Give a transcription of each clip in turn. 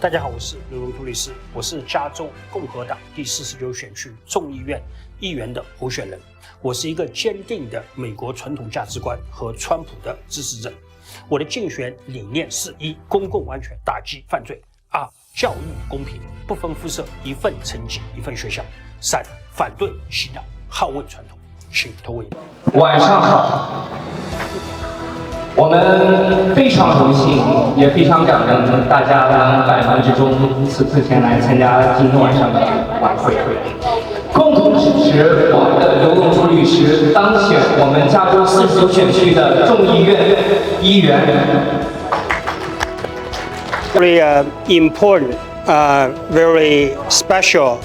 大家好，我是刘龙珠律师，我是加州共和党第49选区众议院议员的候选人。我是一个坚定的美国传统价值观和川普的支持者。我的竞选理念是：一、公共安全，打击犯罪；二、教育公平，不分肤色，一份成绩一份学校；三、反对洗脑，捍卫传统。请投我一票。晚上好。我们非常荣幸，也非常感恩大家能百忙之中此次前来参加今天晚上的晚会，共同支持我们的刘龙珠律师当选我们加州49选区的众议院议员。Very important, very special.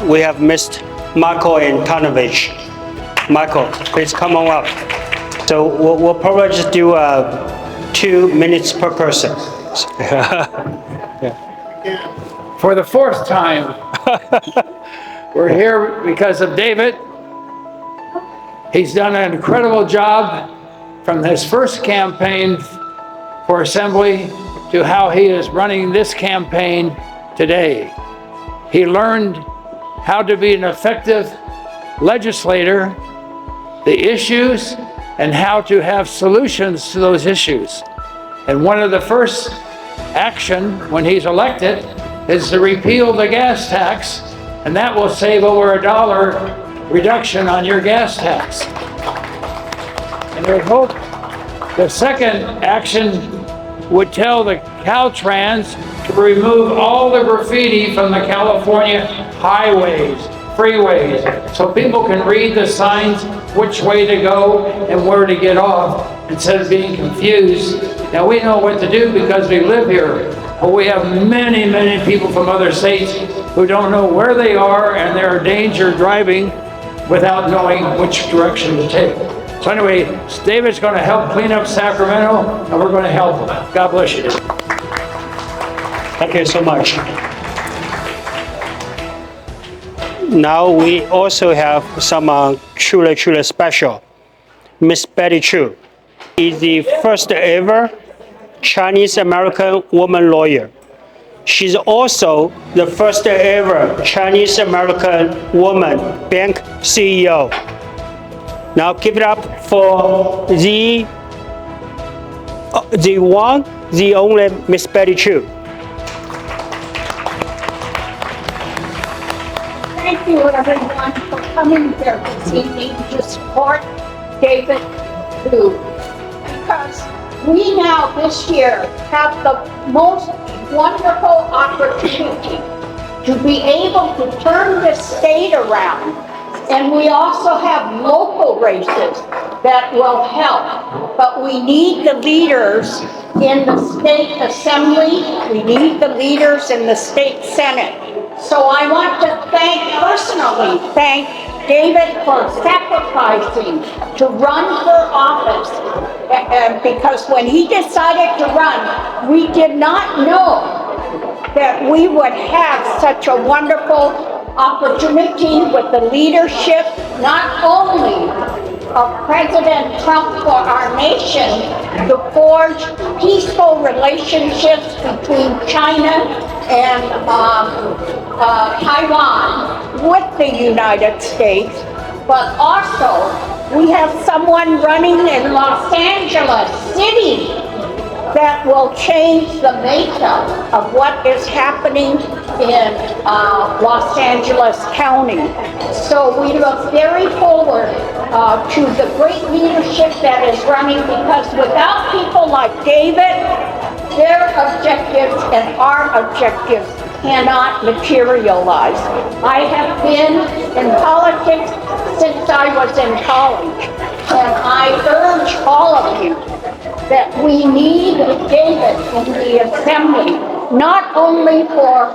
We have missed Michael and Tanovich. Michael, please come on up. So we'll probably just do 2 minutes per person. Yeah. For the fourth time, we're here because of David. He's done an incredible job from his first campaign for Assembly to how he is running this campaign today. He learned how to be an effective legislator, the issues, and how to have solutions to those issues. And one of the first action when he's elected is to repeal the gas tax, and that will save over $1 reduction on your gas tax. And I hope the second action would tell the Caltrans to remove all the graffiti from the California highways, freeways, so people can read the signs which way to go and where to get off instead of being confused. Now we know what to do because we live here, but we have many, many people from other states who don't know where they are and they're in danger driving without knowing which direction to take. So anyway, David's going to help clean up Sacramento and we're going to help him. God bless you. Thank you so much. Now we also have some truly special. Miss Betty Chu is the first ever Chinese American woman lawyer. She's also the first ever Chinese American woman bank CEO. Now give it up for the one, the only Miss Betty Chu. Thank you, everyone, for coming here this evening to support David Liu. Because we now this year have the most wonderful opportunity to be able to turn this state around. And we also have local races that will help. But we need the leaders in the state assembly. We need the leaders in the state senate. So I want to personally thank David for sacrificing to run for office. Because when he decided to run, we did not know that we would have such a wonderful opportunity with the leadership, not only of President Trump for our nation, to forge peaceful relationships between China and Taiwan with the United States, but also we have someone running in Los Angeles City that will change the makeup of what is happening in Los Angeles County. So we look very forward to the great leadership that is running, because without people like David, their objectives and our objectives cannot materialize. I have been in politics since I was in college, and I urge all of you that we need David in the assembly, not only for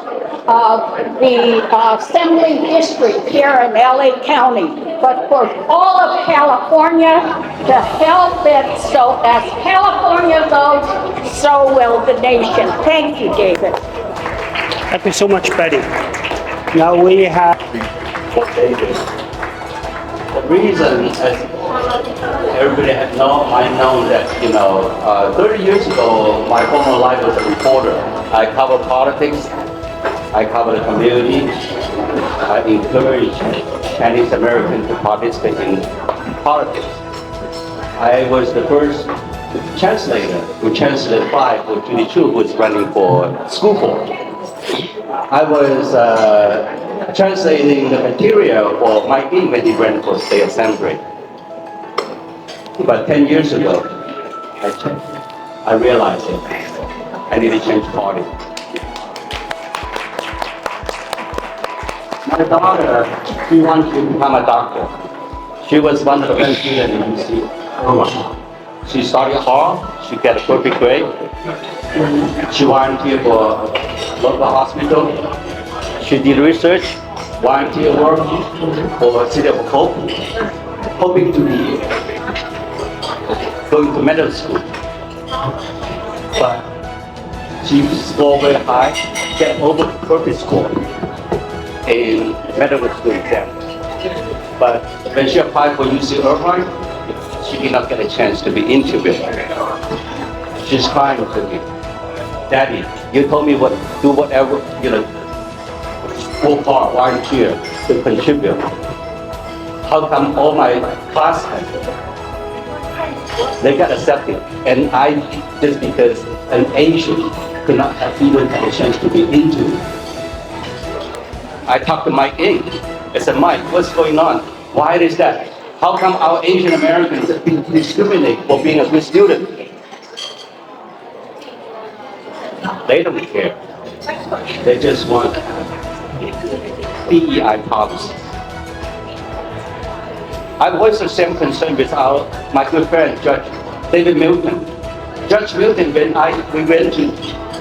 the assembly district here in LA County, but for all of California, to help it so as California goes, so will the nation. Thank you, David. Thank you so much, Betty. Now we have David. The reason is everybody might know that 30 years ago, my former life as a reporter, I cover politics, I cover the community, I encourage Chinese Americans to participate in politics. I was the first translator who translated 5 for Betty Chu, who was running for school board. I was translating the material for Mike Lee when he ran for state assembly. But 10 years ago, I realized it. I need to change party. My daughter, she wants to become a doctor. She was one of the best students in UC. She studied hard, she got a perfect grade. She volunteered for local hospital. She did research, volunteer work for City of Hope, hoping to be going to medical school. But she scored very high, get over perfect score in medical school exam. But when she applied for UC Irvine, she did not get a chance to be interviewed. She's crying to me. Daddy, you told me do whatever, work hard, volunteer, to contribute. How come all my classmates, they got accepted, and I, just because an Asian could not have even had a chance to be interviewed. I talked to Mike Ing. I said, Mike, what's going on? Why is that? How come our Asian Americans have been discriminated for being a good student? They don't care. They just want DEI policy. I voiced the same concern with my good friend, Judge David Milton. Judge Milton, when we went to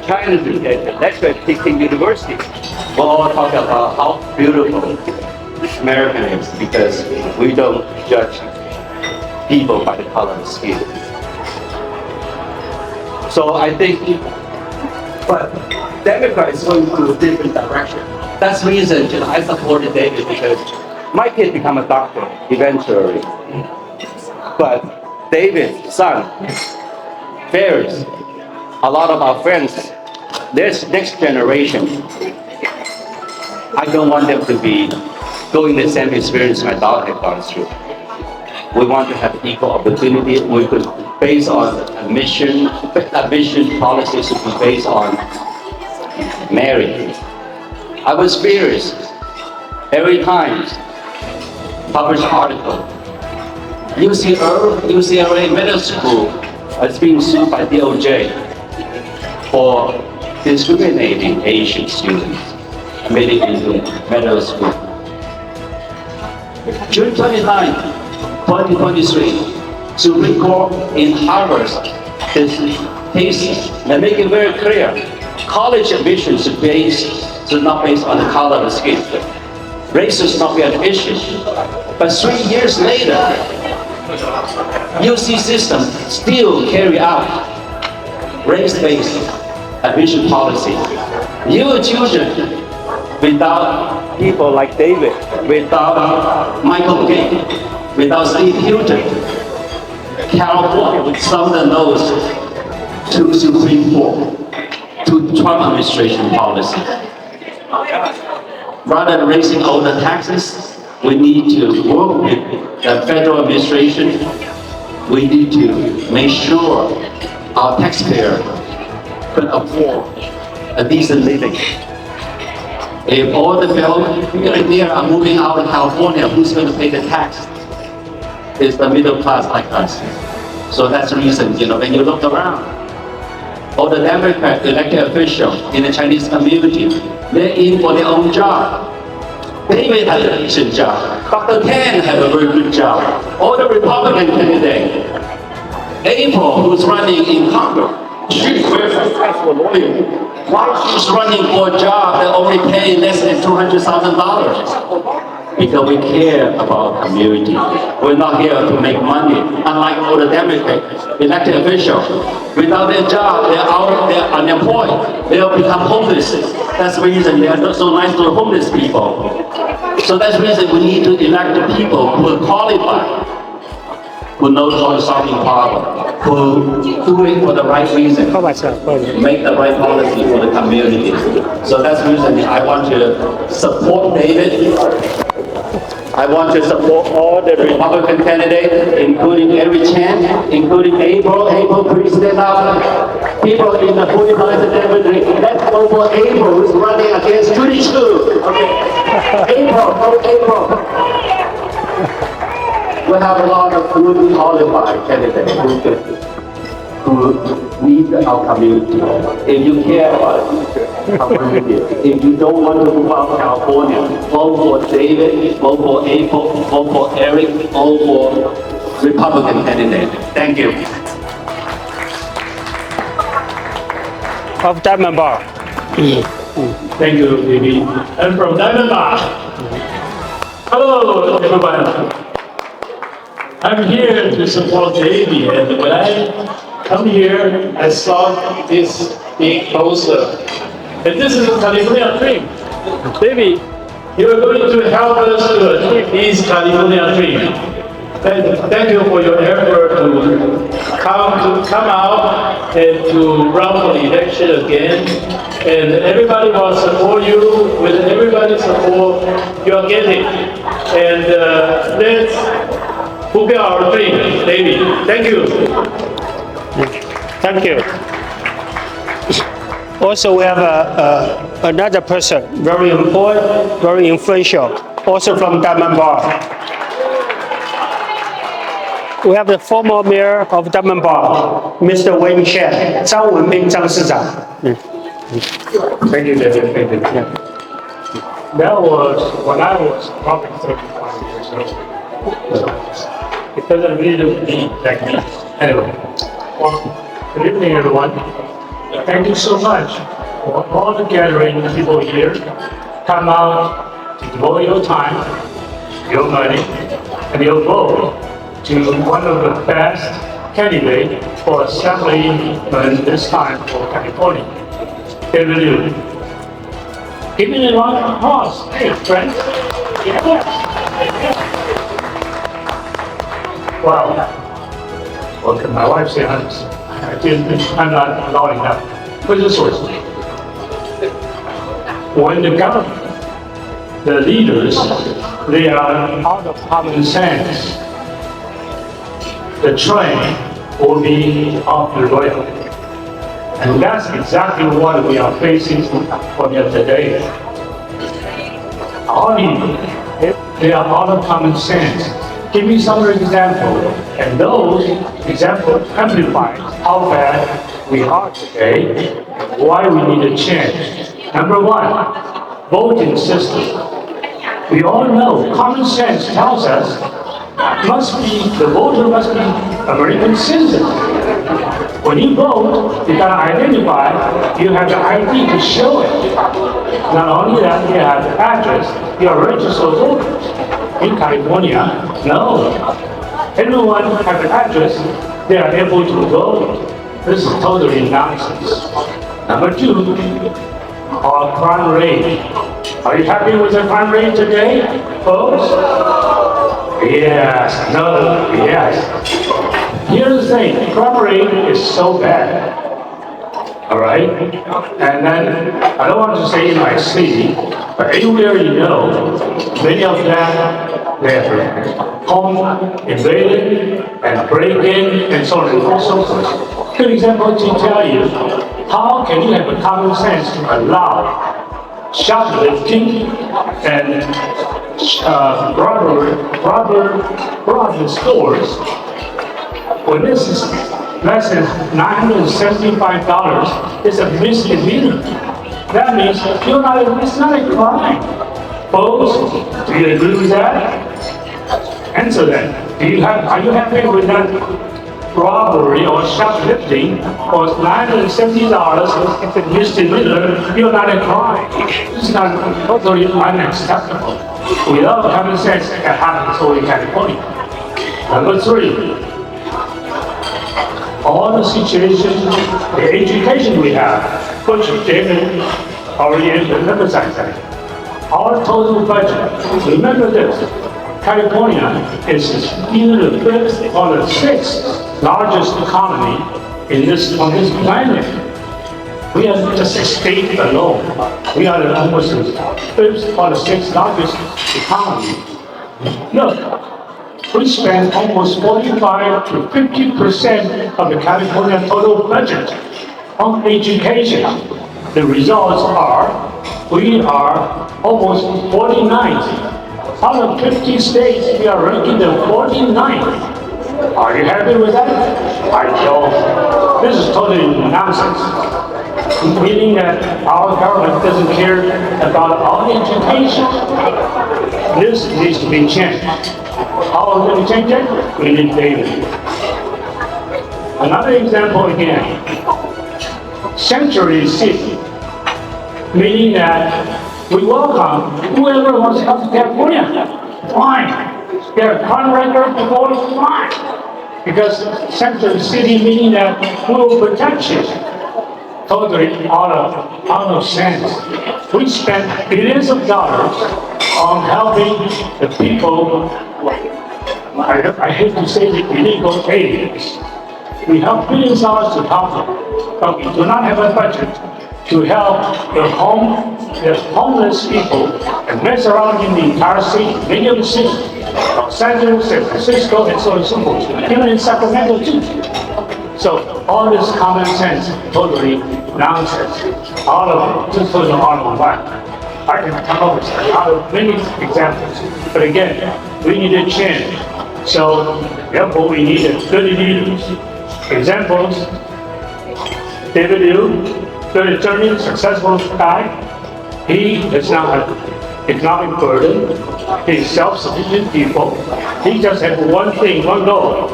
China to lecture at Peking University, we all talk about how beautiful American is because we don't judge people by the color of skin. So I think, but Democrats is going to a different direction. That's the reason I supported David, because my kid become a doctor eventually. But David's son, Ferris, a lot of our friends, this next generation, I don't want them to be going the same experience my daughter had gone through. We want to have equal opportunity. We could, based on admission policies should be based on merit. I was furious every time publish article. UCLA Medical School is being sued by DOJ for discriminating Asian students admitted into medical school. June 29, 2023, Supreme Court in Harvard cases that make it very clear. College admissions should not based on the color of the skin. Race should not be an issue. But 3 years later, UC system still carry out race-based admission policy. Your children, without people like David, without Michael Gay, without Steve Hilton, California would sum the nose to Supreme Court, to Trump administration policy. Rather than raising all the taxes, we need to work with the federal administration. We need to make sure our taxpayer can afford a decent living. If all the billionaires are moving out of California, who's going to pay the tax? It's the middle class like us. So that's the reason, when you look around, all the Democrat elected officials in the Chinese community, they're in for their own job. David had a decent job. Dr. Tan had a very good job. All the Republican candidates, April, who's running in Congress, she's a very successful lawyer. Why she's running for a job that only pays less than $200,000? Because we care about community. We're not here to make money. Unlike all the Democrat elected officials, without their job, they're unemployed. They'll become homeless. That's the reason they are not so nice to the homeless people. So that's the reason we need to elect the people who are qualified, who knows how to solve problem, who do it for the right reason, make the right policy for the community. So that's the reason I want to support David. I want to support all the Republican candidates, including Eric Chan, including April. April, please stand up. People in the 45th Democratic, let's vote for April, who's running against Betty Chu. Okay. April, vote April. We have a lot of good qualified candidates who need our community. If you care about our community, if you don't want to move out of California, vote for David, vote for April, vote for Eric, vote for Republican candidate. Thank you. Of Diamond Bar. Thank you, David. I'm from Diamond Bar. Hello, everyone. I'm here to support David, and when I come here, I saw this big poster. And this is a California dream. David, you are going to help us to achieve this California dream. And thank you for your effort to come out and to run for the election again. And everybody will support you. With everybody's support, you are getting. And let's fulfill our dream, David. Thank you. Thank you. Also, we have another person, very important, very influential, also from Diamond Bar. We have the former mayor of Diamond Bar, Mr. Wayne Chen, 张文彬张市长。Thank you, David. Thank you. That was when I was probably 35 years old. So it doesn't really be like me. Anyway, well, good evening, everyone. Thank you so much for all the gathering people here. Come out to devote your time, your money, and your vote to one of the best candidates for assemblyman this time for California, David Liu. Give me a round of applause, hey friends. Yes. Wow. Well, can my wife say honest? I'm not allowing that. But this was when the government, the leaders, they are out of common sense. The train will be off the rail. And that's exactly what we are facing from here today. Our leaders, they are out of common sense. Give me some examples, and those examples amplify how bad we are today, and why we need a change. Number one, voting system. We all know common sense tells us the voter must be American citizen. When you vote, you gotta identify, you have the ID to show it. Not only that, you have the address, you are registered voters. In California, no. Everyone has an address, they are able to vote. This is totally nonsense. Number two, our crime rate. Are you happy with the crime rate today, folks? Yes, no, yes. Here's the thing, crime rate is so bad. All right? And then, I don't want to say in my city, but anywhere you know, many of them, they have home invaded and break in and so on and so forth. Good example to tell you, how can you have a common sense to allow shoplifting and robbery stores when this is less than $975, it's a misdemeanor. That means it's not a crime. Folks, do you agree with that? Answer that. Are you happy with that robbery or shoplifting for $970? It's a misdemeanor. You're not a crime. It's not totally unacceptable. Without common sense, it happens over in California. Number three. All the situations, the education we have, Coach David already emphasized that. Our total budget, remember this, California is either the fifth or the sixth largest economy on this planet. We are just a state alone. We are almost the fifth or the sixth largest economy. Look, we spend almost 45 to 50% of the California total budget on education. The results are, we are almost 49th. Out of 50 states, we are ranking the 49th. Are you happy with that? I don't. This is totally nonsense. Meaning that our government doesn't care about our education. This needs to be changed. How are we going to change it? We need data. Another example again. Sanctuary city, meaning that we welcome whoever wants to come to California. Fine. Get a contractor to go to fine. Because sanctuary city meaning that we will protect you. Totally out of sense. We spend billions of dollars on helping the people. I hate to say the illegal aliens. We help billions of dollars to help them, but we do not have a budget to help the homeless people and mess around in the entire city, many of the cities, Los Angeles, San Francisco, and so on and so forth, even in Sacramento too. So all this common sense, totally nonsense. All of it, just totally out of whack. I can come up with out of many examples, but again, we need a change. So therefore, we need good leaders. Examples: David Liu, good attorney, successful guy. He does not have economic burden. He's self-sufficient people. He just has one thing, one goal: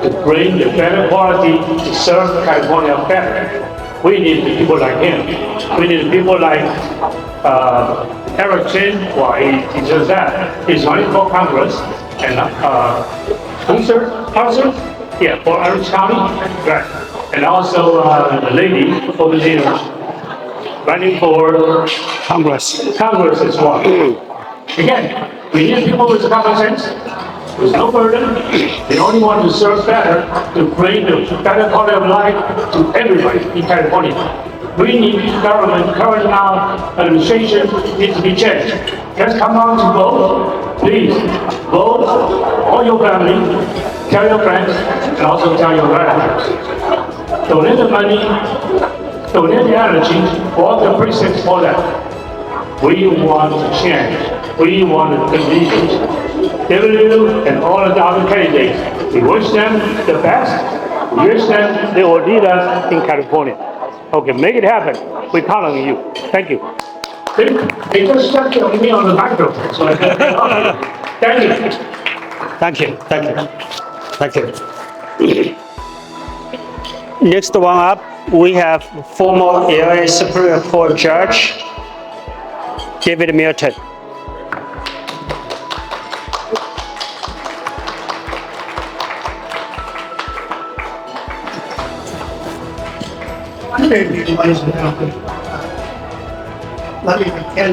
to bring the better quality to serve California better. We need people like him. We need people like Eric Chin. Well, he does that. He's running for Congress. And Arthur? Yeah, for Orange County. Right. And also the lady over there running for Congress as well. Again, we need people with common sense, with no burden. They only want to serve better, to bring the better quality of life to everybody in California. We need government, current now administration needs to be changed. Let's come on to vote. Please vote, all your family, tell your friends, and also tell your relatives. Donate the money, donate the energy, all the precincts for that. We want to change. We want to lead. David Liu and all of the other candidates, we wish them the best. We wish them they will lead us in California. Okay, make it happen. We count on you. Thank you. They just stuck me on the microphone, so I said, thank you. Thank you. Thank you. Thank you. Next one up, we have former LA Superior Court Judge David Milton. Good evening, ladies and gentlemen. Let me begin.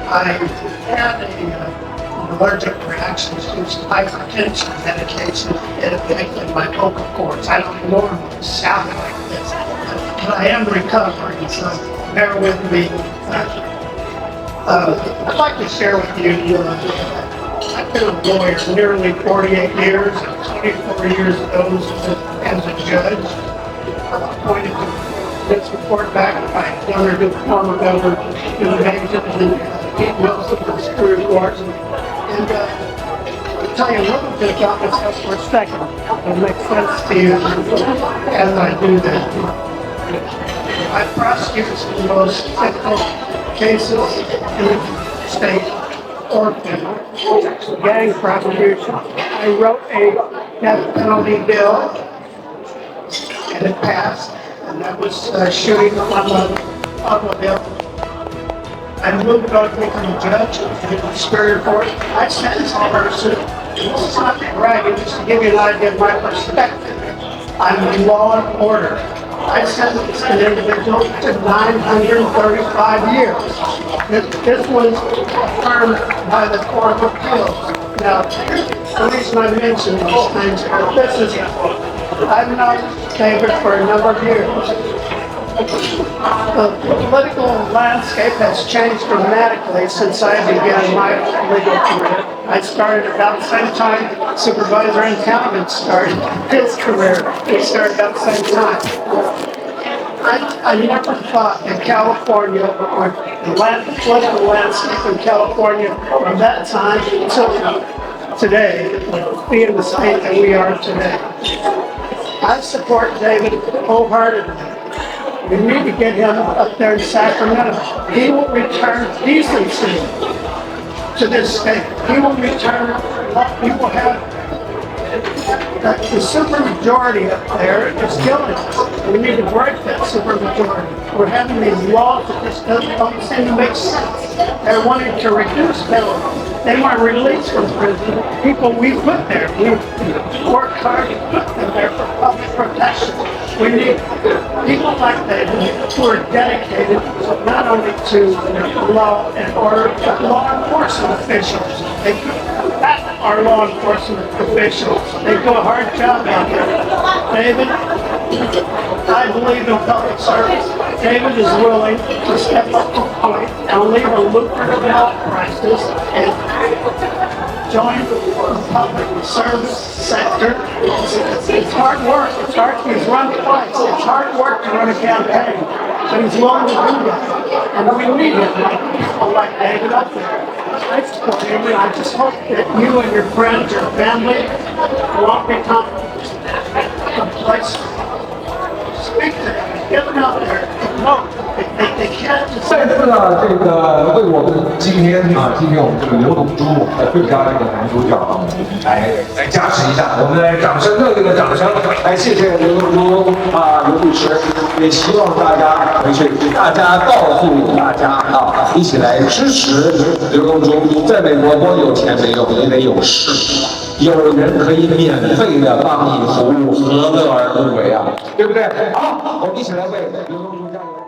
I had an allergic reaction to some hypertension medication that affected my vocal cords. I don't normally sound like this, but I am recovering, so bear with me. I'd like to share with you, I've been a lawyer nearly 48 years, and 24 years of those as a judge. Appointed to this report back by Governor former Governor David and Wilson for the Superior Court. And I'll tell you a little bit about myself for a second. It'll make sense to you as I do that. I prosecuted some of the most difficult cases in the state or gang prosecution. I wrote a death penalty bill. And it passed, and that was shooting on the automobile. I moved on to become a judge in the Superior Court. I sentenced a person. This is not bragging, just to give you an idea of my perspective. I'm law and order. I sentenced an individual to 935 years. This was affirmed by the Court of Appeals. Now, the reason I mention these things, this is, I've known David for a number of years. The political landscape has changed dramatically since I began my legal career. I started about the same time Supervisor in County started his career. He started about the same time. I never thought in California, or the political landscape in California from that time until today, would be in the state that we are today. I support David wholeheartedly. We need to get him up there in Sacramento. He will return decency to this state. He will return, he will have, the supermajority up there is killing us. We need to break that supermajority. We're having these laws that just don't seem to make sense. They're wanting to reduce penalties. They want to release from prison people we put there. We worked hard to put them there for public protection. We need people like that who are dedicated not only to law and order, but law enforcement officials. That are law enforcement officials. They do a hard job out there. David, I believe in public service. David is willing to step up to the plate and leave a lucrative law practice and join the public service sector. It's hard work. It's hard. He's run twice. It's hard work to run a campaign, but he's willing to do that. And we need him, people like David up there. I support him, and I just hope that you and your friends, your family, won't become complacent. Speak to them. Get them out there. No, they can't just. 再次呢，这个为我们今天我们这个刘龙珠最佳这个男主角来加持一下，我们来掌声热烈的掌声来谢谢刘龙珠刘律师，也希望大家回去大家告诉大家一起来支持刘龙珠。在美国光有钱没有，也得有势。有人可以免费的帮你服务，何乐而不为啊？对不对？好，我们一起来为刘龙珠加油！